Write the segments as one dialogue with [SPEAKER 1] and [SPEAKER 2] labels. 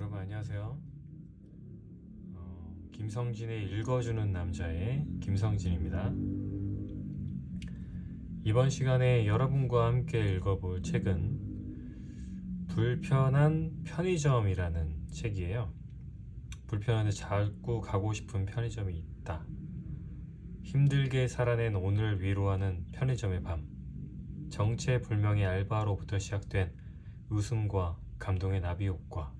[SPEAKER 1] 여러분 안녕하세요. 김성진의 읽어주는 남자의 김성진입니다. 이번 시간에 여러분과 함께 읽어볼 책은 불편한 편의점이라는 책이에요. 불편한데 자꾸 가고 싶은 편의점이 있다. 힘들게 살아낸 오늘을 위로하는 편의점의 밤. 정체불명의 알바로부터 시작된 웃음과 감동의 나비효과.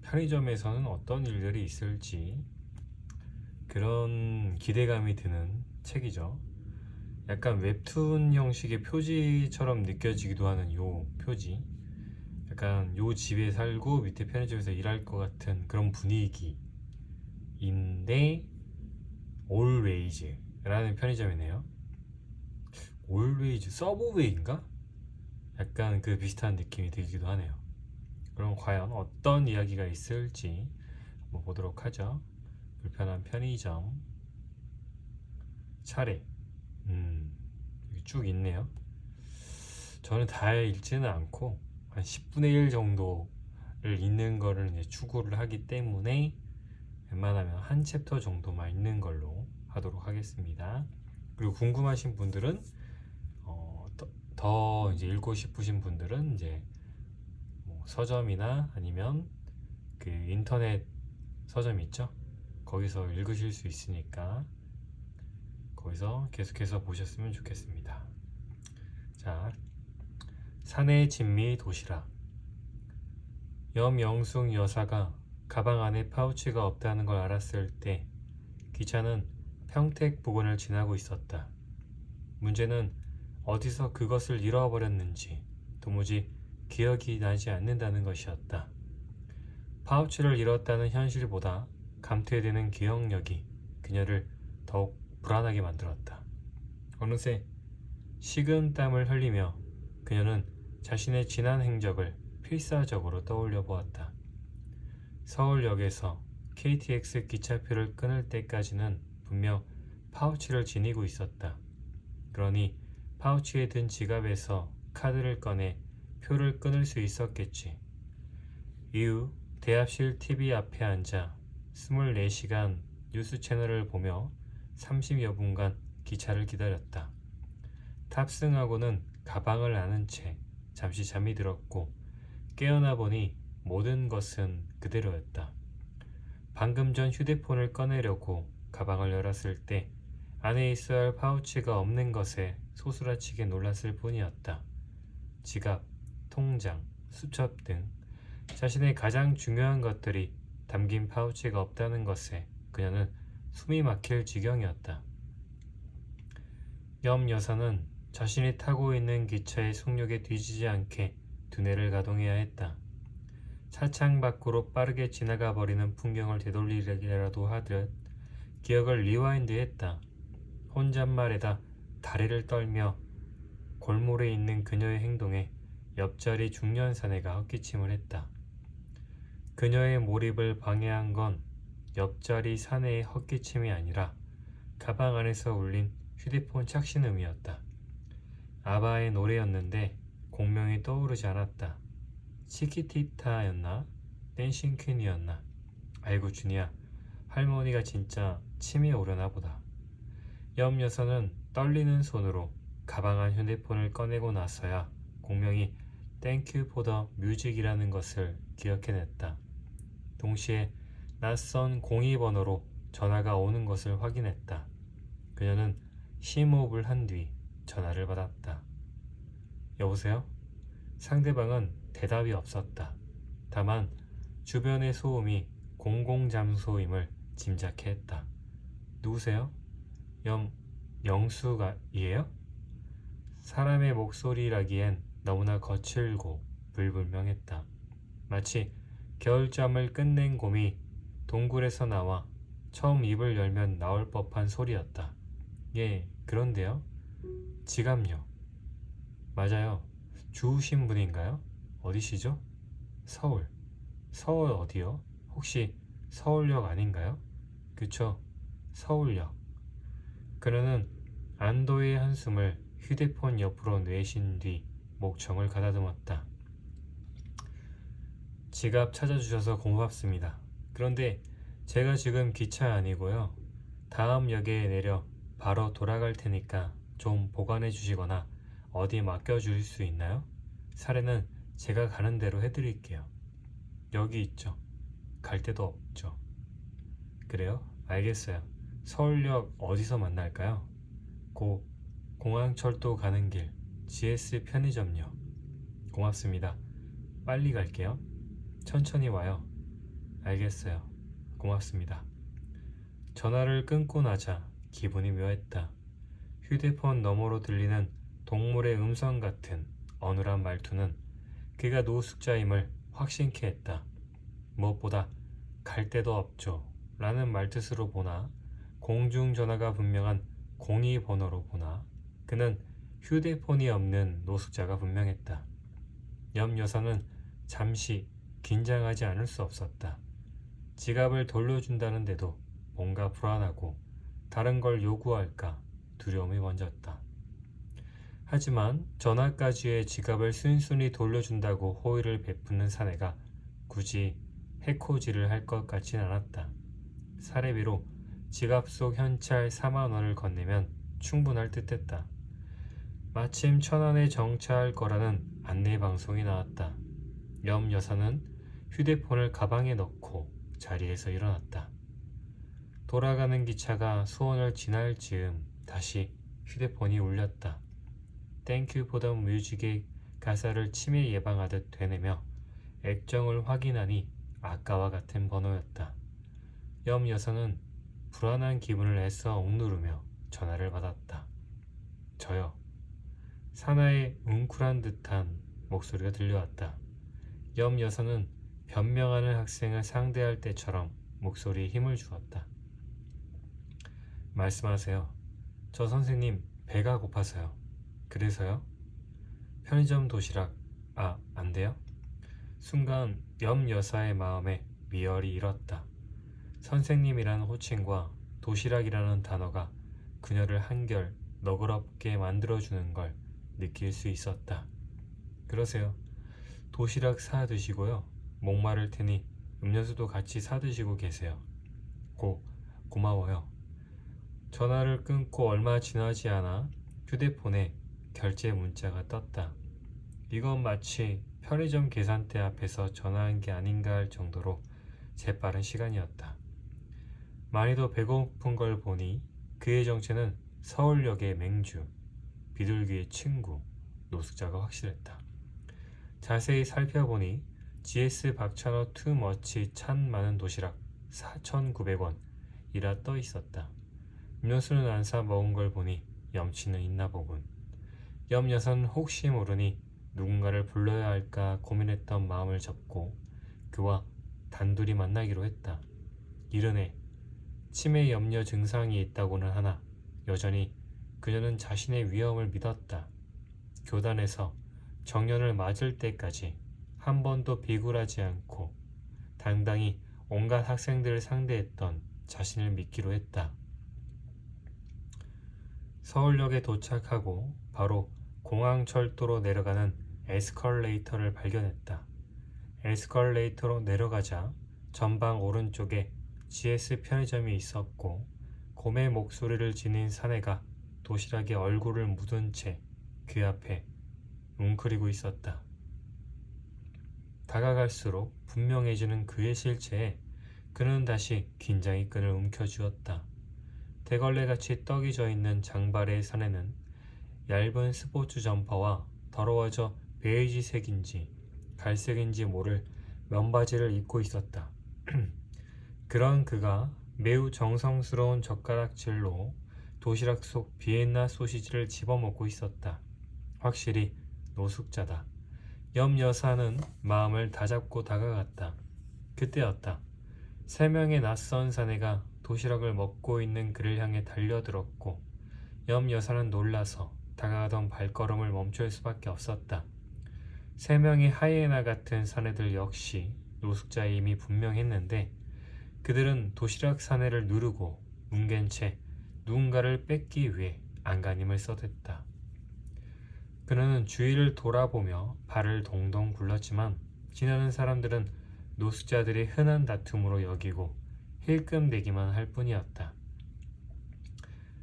[SPEAKER 1] 편의점에서는 어떤 일들이 있을지 그런 기대감이 드는 책이죠. 약간 웹툰 형식의 표지처럼 느껴지기도 하는 요 표지, 약간 요 집에 살고 밑에 편의점에서 일할 것 같은 그런 분위기인데 올웨이즈라는 편의점이네요. 올웨이즈, 서브웨이인가? 약간 그 비슷한 느낌이 들기도 하네요. 그럼 과연 어떤 이야기가 있을지 한번 보도록 하죠. 불편한 편의점 차례. 여기 쭉 있네요. 저는 다 읽지는 않고 한 10분의 1 정도를 읽는 거를 이제 추구를 하기 때문에 웬만하면 한 챕터 정도만 읽는 걸로 하도록 하겠습니다. 그리고 궁금하신 분들은 더 이제 읽고 싶으신 분들은 이제 뭐 서점이나 아니면 그 인터넷 서점 있죠? 거기서 읽으실 수 있으니까 거기서 계속해서 보셨으면 좋겠습니다. 자, 사내 진미 도시락. 염영숙 여사가 가방 안에 파우치가 없다는 걸 알았을 때 기차는 평택 부근을 지나고 있었다. 문제는 어디서 그것을 잃어버렸는지 도무지 기억이 나지 않는다는 것이었다. 파우치를 잃었다는 현실보다 감퇴되는 기억력이 그녀를 더욱 불안하게 만들었다. 어느새 식은땀을 흘리며 그녀는 자신의 지난 행적을 필사적으로 떠올려 보았다. 서울역에서 KTX 기차표를 끊을 때까지는 분명 파우치를 지니고 있었다. 그러니 파우치에 든 지갑에서 카드를 꺼내 표를 끊을 수 있었겠지. 이후 대합실 TV 앞에 앉아 24시간 뉴스 채널을 보며 30여 분간 기차를 기다렸다. 탑승하고는 가방을 안은 채 잠시 잠이 들었고 깨어나 보니 모든 것은 그대로였다. 방금 전 휴대폰을 꺼내려고 가방을 열었을 때 안에 있어야 할 파우치가 없는 것에 소스라치게 놀랐을 뿐이었다. 지갑, 통장, 수첩 등 자신의 가장 중요한 것들이 담긴 파우치가 없다는 것에 그녀는 숨이 막힐 지경이었다. 염 여사는 자신이 타고 있는 기차의 속력에 뒤지지 않게 두뇌를 가동해야 했다. 차창 밖으로 빠르게 지나가 버리는 풍경을 되돌리려고 하듯 기억을 리와인드했다. 혼잣말에다 다리를 떨며 골몰에 있는 그녀의 행동에 옆자리 중년 사내가 헛기침을 했다. 그녀의 몰입을 방해한 건 옆자리 사내의 헛기침이 아니라 가방 안에서 울린 휴대폰 착신음이었다. 아바의 노래였는데 공명이 떠오르지 않았다. 치키티타였나? 댄싱 퀸이었나? 아이고 준이야, 할머니가 진짜 침이 오려나 보다. 염 여사는 떨리는 손으로 가방 안 휴대폰을 꺼내고 나서야 공명이 땡큐 포더 뮤직이라는 것을 기억해냈다. 동시에 낯선 02번호로 전화가 오는 것을 확인했다. 그녀는 심호흡을 한 뒤 전화를 받았다. 여보세요? 상대방은 대답이 없었다. 다만 주변의 소음이 공공장소임을 짐작해 했다. 누구세요? 영수가이에요? 사람의 목소리라기엔 너무나 거칠고 불분명했다. 마치 겨울잠을 끝낸 곰이 동굴에서 나와 처음 입을 열면 나올 법한 소리였다. 예, 그런데요? 지갑요. 맞아요. 주우신 분인가요? 어디시죠? 서울. 서울 어디요? 혹시 서울역 아닌가요? 그쵸, 서울역. 그녀는 안도의 한숨을 휴대폰 옆으로 내쉰 뒤 목청을 가다듬었다. 지갑 찾아주셔서 고맙습니다. 그런데 제가 지금 기차 아니고요. 다음 역에 내려 바로 돌아갈 테니까 좀 보관해 주시거나 어디 맡겨 주실 수 있나요? 사례는 제가 가는 대로 해드릴게요. 여기 있죠. 갈 데도 없죠. 그래요? 알겠어요. 서울역 어디서 만날까요? 공항철도 가는 길 GS 편의점요. 고맙습니다. 빨리 갈게요. 천천히 와요. 알겠어요. 고맙습니다. 전화를 끊고 나자 기분이 묘했다. 휴대폰 너머로 들리는 동물의 음성 같은 어눌한 말투는 그가 노숙자임을 확신케 했다. 무엇보다 갈 데도 없죠 라는 말뜻으로 보나 공중전화가 분명한 02번호로 보나 그는 휴대폰이 없는 노숙자가 분명했다. 옆 여사는 잠시 긴장하지 않을 수 없었다. 지갑을 돌려준다는데도 뭔가 불안하고 다른 걸 요구할까 두려움이 번졌다. 하지만 전화까지의 지갑을 순순히 돌려준다고 호의를 베푸는 사내가 굳이 해코지를 할 것 같진 않았다. 사례비로 지갑 속 현찰 4만 원을 건네면 충분할 듯했다. 마침 천안에 정차할 거라는 안내방송이 나왔다. 옆 여사는 휴대폰을 가방에 넣고 자리에서 일어났다. 돌아가는 기차가 수원을 지날 즈음 다시 휴대폰이 울렸다. 땡큐 포 더 뮤직의 가사를 치매 예방하듯 되뇌며 액정을 확인하니 아까와 같은 번호였다. 옆 여사는 불안한 기분을 애써 억누르며 전화를 받았다. 저요. 사나의 웅크란 듯한 목소리가 들려왔다. 옆 여사는 변명하는 학생을 상대할 때처럼 목소리에 힘을 주었다. 말씀하세요. 저 선생님 배가 고파서요. 그래서요? 편의점 도시락 안 돼요? 순간 옆 여사의 마음에 미열이 일었다. 선생님이라는 호칭과 도시락이라는 단어가 그녀를 한결 너그럽게 만들어주는 걸 느낄 수 있었다. 그러세요. 도시락 사 드시고요. 목마를 테니 음료수도 같이 사 드시고 계세요. 고마워요. 전화를 끊고 얼마 지나지 않아 휴대폰에 결제 문자가 떴다. 이건 마치 편의점 계산대 앞에서 전화한 게 아닌가 할 정도로 재빠른 시간이었다. 많이도 배고픈 걸 보니 그의 정체는 서울역의 맹주, 비둘기의 친구, 노숙자가 확실했다. 자세히 살펴보니 GS 박찬호 투머치 찬 많은 도시락 4,900원이라 떠 있었다. 음료수는 안 사 먹은 걸 보니 염치는 있나 보군. 옆 여사는 혹시 모르니 누군가를 불러야 할까 고민했던 마음을 접고 그와 단둘이 만나기로 했다. 이르네 치매 염려 증상이 있다고는 하나 여전히 그녀는 자신의 위험을 믿었다. 교단에서 정년을 맞을 때까지 한 번도 비굴하지 않고 당당히 온갖 학생들을 상대했던 자신을 믿기로 했다. 서울역에 도착하고 바로 공항철도로 내려가는 에스컬레이터를 발견했다. 에스컬레이터로 내려가자 전방 오른쪽에 GS 편의점이 있었고 곰의 목소리를 지닌 사내가 도시락에 얼굴을 묻은 채 그 앞에 웅크리고 있었다. 다가갈수록 분명해지는 그의 실체에 그는 다시 긴장의 끈을 움켜쥐었다. 대걸레같이 떡이 져있는 장발의 사내는 얇은 스포츠 점퍼와 더러워져 베이지색인지 갈색인지 모를 면바지를 입고 있었다. 그런 그가 매우 정성스러운 젓가락질로 도시락 속 비엔나 소시지를 집어먹고 있었다. 확실히 노숙자다. 옆 여사는 마음을 다잡고 다가갔다. 그때였다. 3명의 낯선 사내가 도시락을 먹고 있는 그를 향해 달려들었고 옆 여사는 놀라서 다가가던 발걸음을 멈출 수밖에 없었다. 3명의 하이에나 같은 사내들 역시 노숙자임이 분명했는데 그들은 도시락 사내를 누르고 뭉갠 채 누군가를 뺏기 위해 안간힘을 써댔다. 그는 주위를 돌아보며 발을 동동 굴렀지만 지나는 사람들은 노숙자들이 흔한 다툼으로 여기고 힐끔대기만 할 뿐이었다.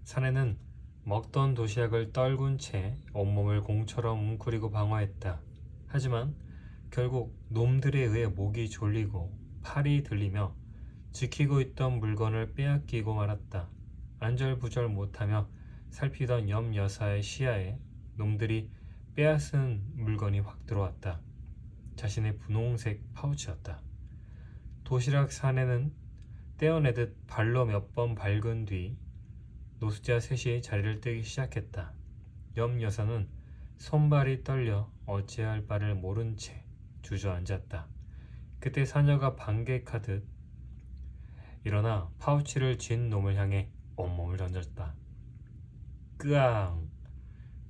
[SPEAKER 1] 사내는 먹던 도시락을 떨군 채 온몸을 공처럼 웅크리고 방어했다. 하지만 결국 놈들에 의해 목이 졸리고 팔이 들리며 지키고 있던 물건을 빼앗기고 말았다. 안절부절 못하며 살피던 염 여사의 시야에 놈들이 빼앗은 물건이 확 들어왔다. 자신의 분홍색 파우치였다. 도시락 사내는 떼어내듯 발로 몇 번 밟은 뒤 노숙자 셋이 자리를 뜨기 시작했다. 염 여사는 손발이 떨려 어찌할 바를 모른 채 주저앉았다. 그때 사녀가 반격하듯 일어나 파우치를 쥔 놈을 향해 온몸을 던졌다. 끄앙!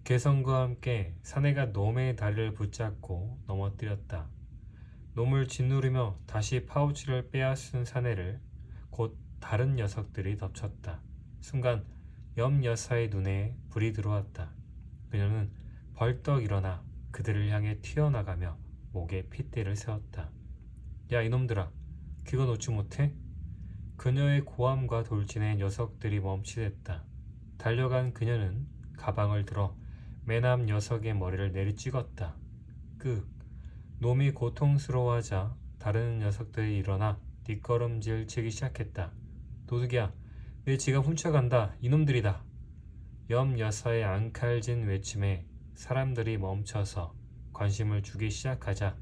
[SPEAKER 1] 괴성과 함께 사내가 놈의 다리를 붙잡고 넘어뜨렸다. 놈을 짓누르며 다시 파우치를 빼앗은 사내를 곧 다른 녀석들이 덮쳤다. 순간 염 여사의 눈에 불이 들어왔다. 그녀는 벌떡 일어나 그들을 향해 튀어나가며 목에 핏대를 세웠다. 야 이놈들아, 그거 놓지 못해? 그녀의 고함과 돌진에 녀석들이 멈칫했다. 달려간 그녀는 가방을 들어 맨 앞 녀석의 머리를 내리찍었다. 놈이 고통스러워하자 다른 녀석들이 일어나 뒷걸음질 치기 시작했다. 도둑이야, 내 지갑 훔쳐간다. 이놈들이다. 염 여사의 앙칼진 외침에 사람들이 멈춰서 관심을 주기 시작하자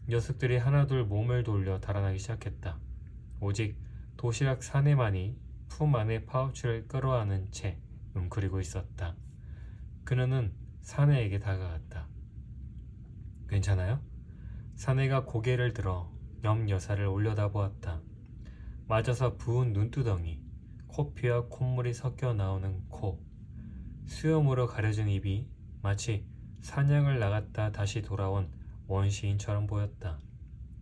[SPEAKER 1] 녀석들이 하나둘 몸을 돌려 달아나기 시작했다. 오직 도시락 사내만이 품 안에 파우치를 끌어안은 채 웅크리고 있었다. 그녀는 사내에게 다가갔다. 괜찮아요? 사내가 고개를 들어 염 여사를 올려다보았다. 맞아서 부은 눈두덩이, 코피와 콧물이 섞여 나오는 코, 수염으로 가려진 입이 마치 사냥을 나갔다 다시 돌아온 원시인처럼 보였다.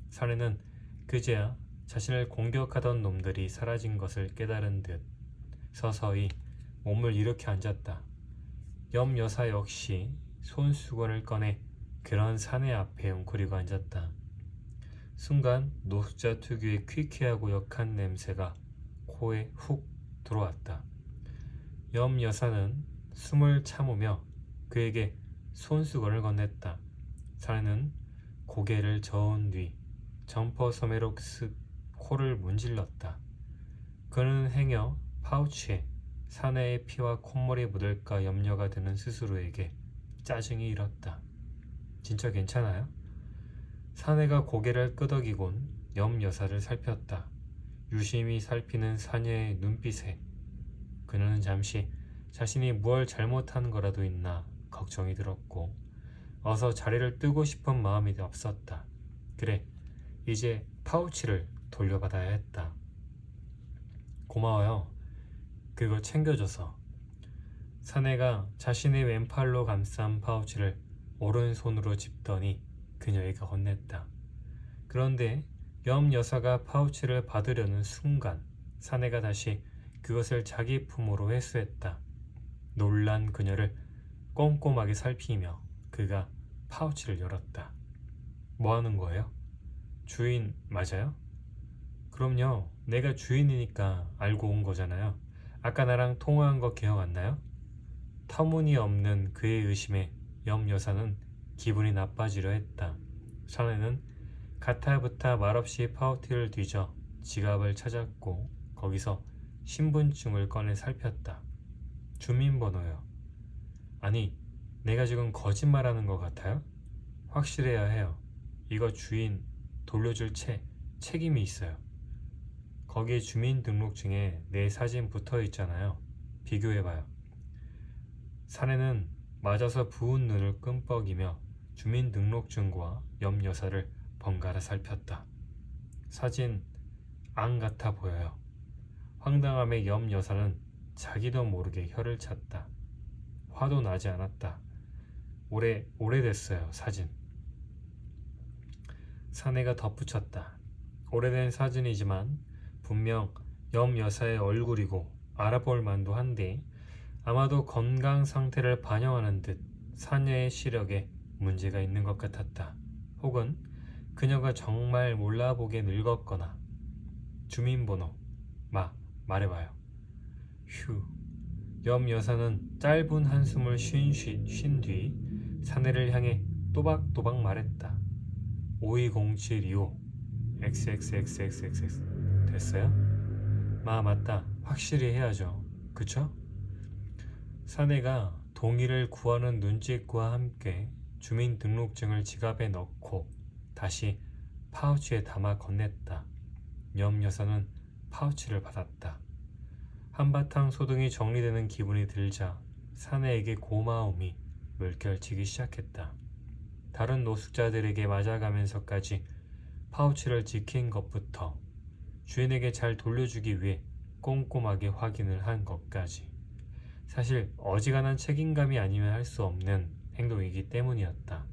[SPEAKER 1] 사내는 그제야 자신을 공격하던 놈들이 사라진 것을 깨달은 듯 서서히 몸을 일으켜 앉았다. 염 여사 역시 손수건을 꺼내 그런 사내 앞에 웅크리고 앉았다. 순간 노숙자 특유의 퀴퀴하고 역한 냄새가 코에 훅 들어왔다. 염 여사는 숨을 참으며 그에게 손수건을 건넸다. 사내는 고개를 저은 뒤 점퍼 소매로 쓱 코를 문질렀다. 그는 행여 파우치에 사내의 피와 콧물이 묻을까 염려가 드는 스스로에게 짜증이 일었다. 진짜 괜찮아요? 사내가 고개를 끄덕이곤 염 여사를 살폈다. 유심히 살피는 사녀의 눈빛에 그녀는 잠시 자신이 뭘 잘못한 거라도 있나 걱정이 들었고 어서 자리를 뜨고 싶은 마음이 앞섰다. 그래, 이제 파우치를 돌려받아야 했다. 고마워요. 그거 챙겨줘서. 사내가 자신의 왼팔로 감싼 파우치를 오른손으로 짚더니 그녀에게 건넸다. 그런데 염 여사가 파우치를 받으려는 순간 사내가 다시 그것을 자기 품으로 회수했다. 놀란 그녀를 꼼꼼하게 살피며 그가 파우치를 열었다. 뭐 하는 거예요? 주인 맞아요? 그럼요. 내가 주인이니까 알고 온 거잖아요. 아까 나랑 통화한 거 기억 안 나요? 터무니없는 그의 의심에 염 여사는 기분이 나빠지려 했다. 사내는 가타부타 말없이 파우치를 뒤져 지갑을 찾았고 거기서 신분증을 꺼내 살폈다. 주민번호요. 아니, 내가 지금 거짓말하는 것 같아요? 확실해야 해요. 이거 주인 돌려줄 책임이 있어요. 거기에 주민등록증에 내 사진 붙어 있잖아요. 비교해봐요. 사내는 맞아서 부은 눈을 끔뻑이며 주민등록증과 염 여사를 번갈아 살폈다. 사진 안 같아 보여요. 황당함에 염 여사는 자기도 모르게 혀를 찼다. 화도 나지 않았다. 오래됐어요, 사진. 사내가 덧붙였다. 오래된 사진이지만 분명 염 여사의 얼굴이고 알아볼 만도 한데 아마도 건강 상태를 반영하는 듯 사녀의 시력에 문제가 있는 것 같았다. 혹은 그녀가 정말 몰라보게 늙었거나 주민번호 말해봐요. 휴. 염 여사는 짧은 한숨을 쉰 뒤 사내를 향해 또박또박 말했다. 520725 XXXXX 됐어요? 맞다. 확실히 해야죠. 그쵸? 사내가 동의를 구하는 눈짓과 함께 주민등록증을 지갑에 넣고 다시 파우치에 담아 건넸다. 염 여사는 파우치를 받았다. 한바탕 소등이 정리되는 기분이 들자 사내에게 고마움이 물결치기 시작했다. 다른 노숙자들에게 맞아가면서까지 파우치를 지킨 것부터 주인에게 잘 돌려주기 위해 꼼꼼하게 확인을 한 것까지 사실 어지간한 책임감이 아니면 할 수 없는 행동이기 때문이었다.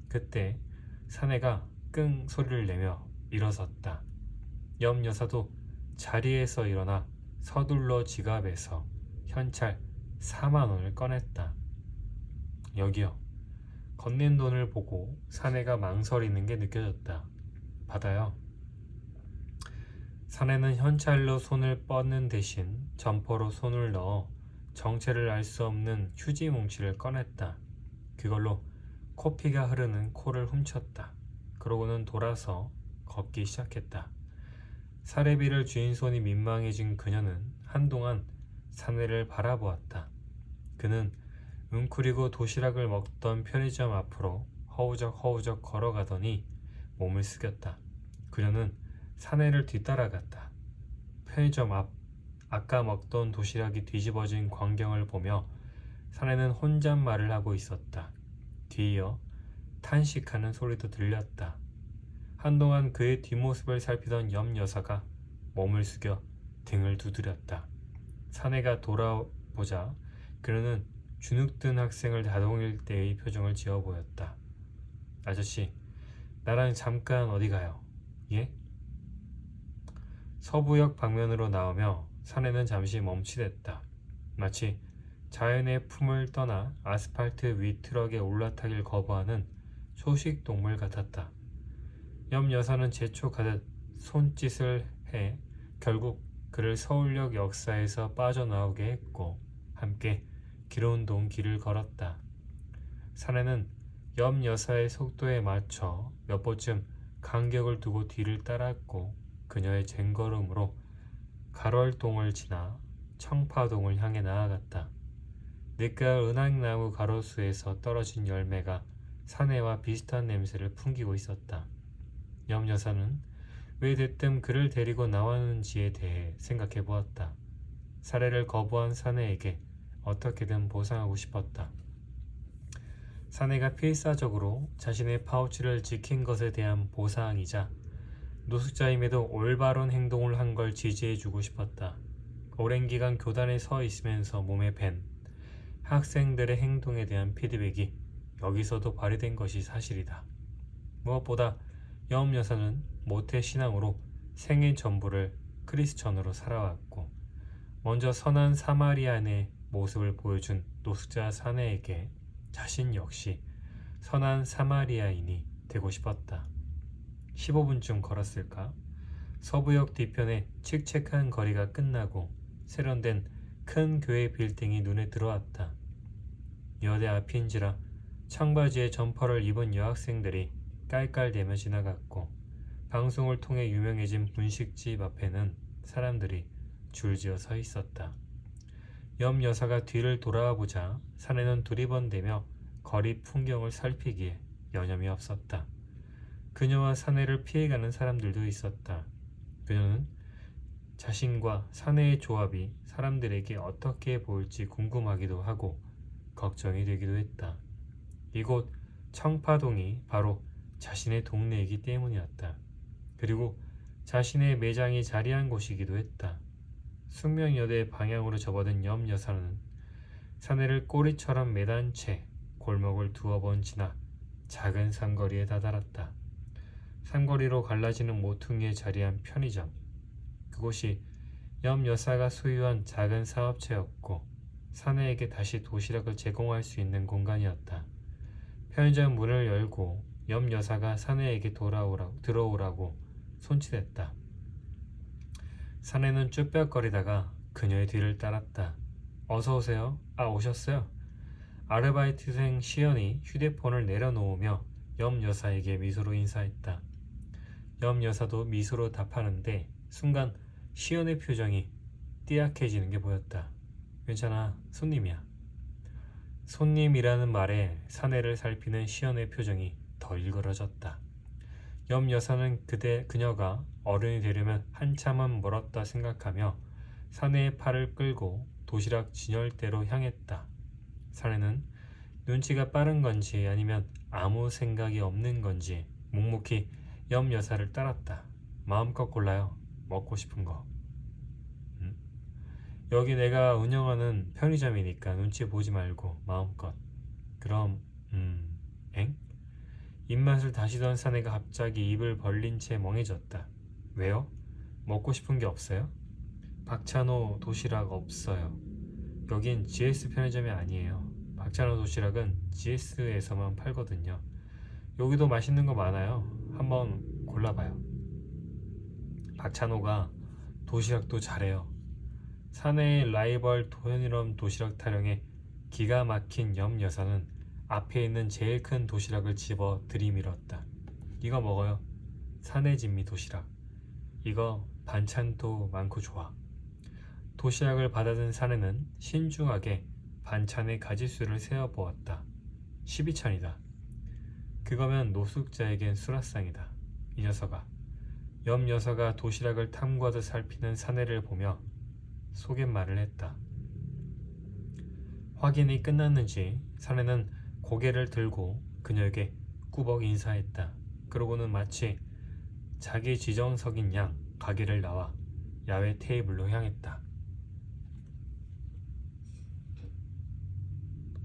[SPEAKER 1] 그때 사내가 끙 소리를 내며 일어섰다. 염 여사도 자리에서 일어나 서둘러 지갑에서 현찰 4만 원을 꺼냈다. 여기요. 건넨 돈을 보고 사내가 망설이는 게 느껴졌다. 받아요. 사내는 현찰로 손을 뻗는 대신 점퍼로 손을 넣어 정체를 알 수 없는 휴지 뭉치를 꺼냈다. 그걸로 코피가 흐르는 코를 훔쳤다. 그러고는 돌아서 걷기 시작했다. 사례비를 쥔 손이 민망해진 그녀는 한동안 사내를 바라보았다. 그는 웅크리고 도시락을 먹던 편의점 앞으로 허우적 걸어가더니 몸을 숙였다. 그녀는 사내를 뒤따라갔다. 편의점 앞 아까 먹던 도시락이 뒤집어진 광경을 보며 사내는 혼잣말을 하고 있었다. 뒤이어 탄식하는 소리도 들렸다. 한동안 그의 뒷모습을 살피던 염 여사가 몸을 숙여 등을 두드렸다. 사내가 돌아보자 그녀는 주눅든 학생을 다독일 때의 표정을 지어 보였다. 아저씨, 나랑 잠깐 어디 가요? 예? 서부역 방면으로 나오며 사내는 잠시 멈칫했다. 마치 자연의 품을 떠나 아스팔트 위 트럭에 올라타길 거부하는 초식 동물 같았다. 염 여사는 재촉하듯 손짓을 해 결국 그를 서울역 역사에서 빠져나오게 했고 함께 기론동 길을 걸었다. 사내는 염 여사의 속도에 맞춰 몇 번쯤 간격을 두고 뒤를 따랐고 그녀의 쟁걸음으로 가롤동을 지나 청파동을 향해 나아갔다. 늦가을 은행나무 가로수에서 떨어진 열매가 사내와 비슷한 냄새를 풍기고 있었다. 염 여사는 왜 대뜸 그를 데리고 나왔는지에 대해 생각해 보았다. 살해를 거부한 사내에게 어떻게든 보상하고 싶었다. 사내가 필사적으로 자신의 파우치를 지킨 것에 대한 보상이자 노숙자임에도 올바른 행동을 한 걸 지지해주고 싶었다. 오랜 기간 교단에 서 있으면서 몸에 밴 학생들의 행동에 대한 피드백이 여기서도 발휘된 것이 사실이다. 무엇보다 염 여사는 모태 신앙으로 생애 전부를 크리스천으로 살아왔고 먼저 선한 사마리아인의 모습을 보여준 노숙자 사내에게 자신 역시 선한 사마리아인이 되고 싶었다. 15분쯤 걸었을까? 서부역 뒤편의 칙칙한 거리가 끝나고 세련된 큰 교회 빌딩이 눈에 들어왔다. 여대 앞인지라 청바지에 점퍼를 입은 여학생들이 깔깔대며 지나갔고 방송을 통해 유명해진 분식집 앞에는 사람들이 줄지어 서 있었다. 염 여사가 뒤를 돌아보자 사내는 두리번대며 거리 풍경을 살피기에 여념이 없었다. 그녀와 사내를 피해가는 사람들도 있었다. 그녀는 자신과 사내의 조합이 사람들에게 어떻게 보일지 궁금하기도 하고 걱정이 되기도 했다. 이곳 청파동이 바로 자신의 동네이기 때문이었다. 그리고 자신의 매장이 자리한 곳이기도 했다. 숙명여대 방향으로 접어든 염 여사는 사내를 꼬리처럼 매단 채 골목을 두어 번 지나 작은 상거리에 다다랐다. 상거리로 갈라지는 모퉁이에 자리한 편의점. 그곳이 염 여사가 소유한 작은 사업체였고 사내에게 다시 도시락을 제공할 수 있는 공간이었다. 편의점 문을 열고 옆 여사가 사내에게 들어오라고 손짓했다. 사내는 쭈뼛거리다가 그녀의 뒤를 따랐다. 어서 오세요. 아, 오셨어요? 아르바이트생 시연이 휴대폰을 내려놓으며 옆 여사에게 미소로 인사했다. 옆 여사도 미소로 답하는데 순간 시연의 표정이 띠약해지는 게 보였다. 괜찮아, 손님이야. 손님이라는 말에 사내를 살피는 시연의 표정이 더 일그러졌다. 옆 여사는 그녀가 어른이 되려면 한참은 멀었다 생각하며 사내의 팔을 끌고 도시락 진열대로 향했다. 사내는 눈치가 빠른 건지 아니면 아무 생각이 없는 건지 묵묵히 옆 여사를 따랐다. 마음껏 골라요. 먹고 싶은 거. 여기 내가 운영하는 편의점이니까 눈치 보지 말고 마음껏. 그럼 엥? 입맛을 다시던 사내가 갑자기 입을 벌린 채 멍해졌다. 왜요? 먹고 싶은 게 없어요? 박찬호 도시락 없어요. 여긴 GS 편의점이 아니에요. 박찬호 도시락은 GS에서만 팔거든요. 여기도 맛있는 거 많아요. 한번 골라봐요. 박찬호가 도시락도 잘해요. 사내의 라이벌 현일엄 도시락 타령에 기가 막힌 옆 여사는 앞에 있는 제일 큰 도시락을 집어 들이밀었다. 이거 먹어요. 사내 진미 도시락. 이거 반찬도 많고 좋아. 도시락을 받아든 사내는 신중하게 반찬의 가짓수를 세어보았다. 12찬이다. 그거면 노숙자에겐 수라상이다. 이 녀석아. 옆 여사가 도시락을 탐구하듯 살피는 사내를 보며 속갯말을 했다. 확인이 끝났는지 사내는 고개를 들고 그녀에게 꾸벅 인사했다. 그러고는 마치 자기 지정석인 양 가게를 나와 야외 테이블로 향했다.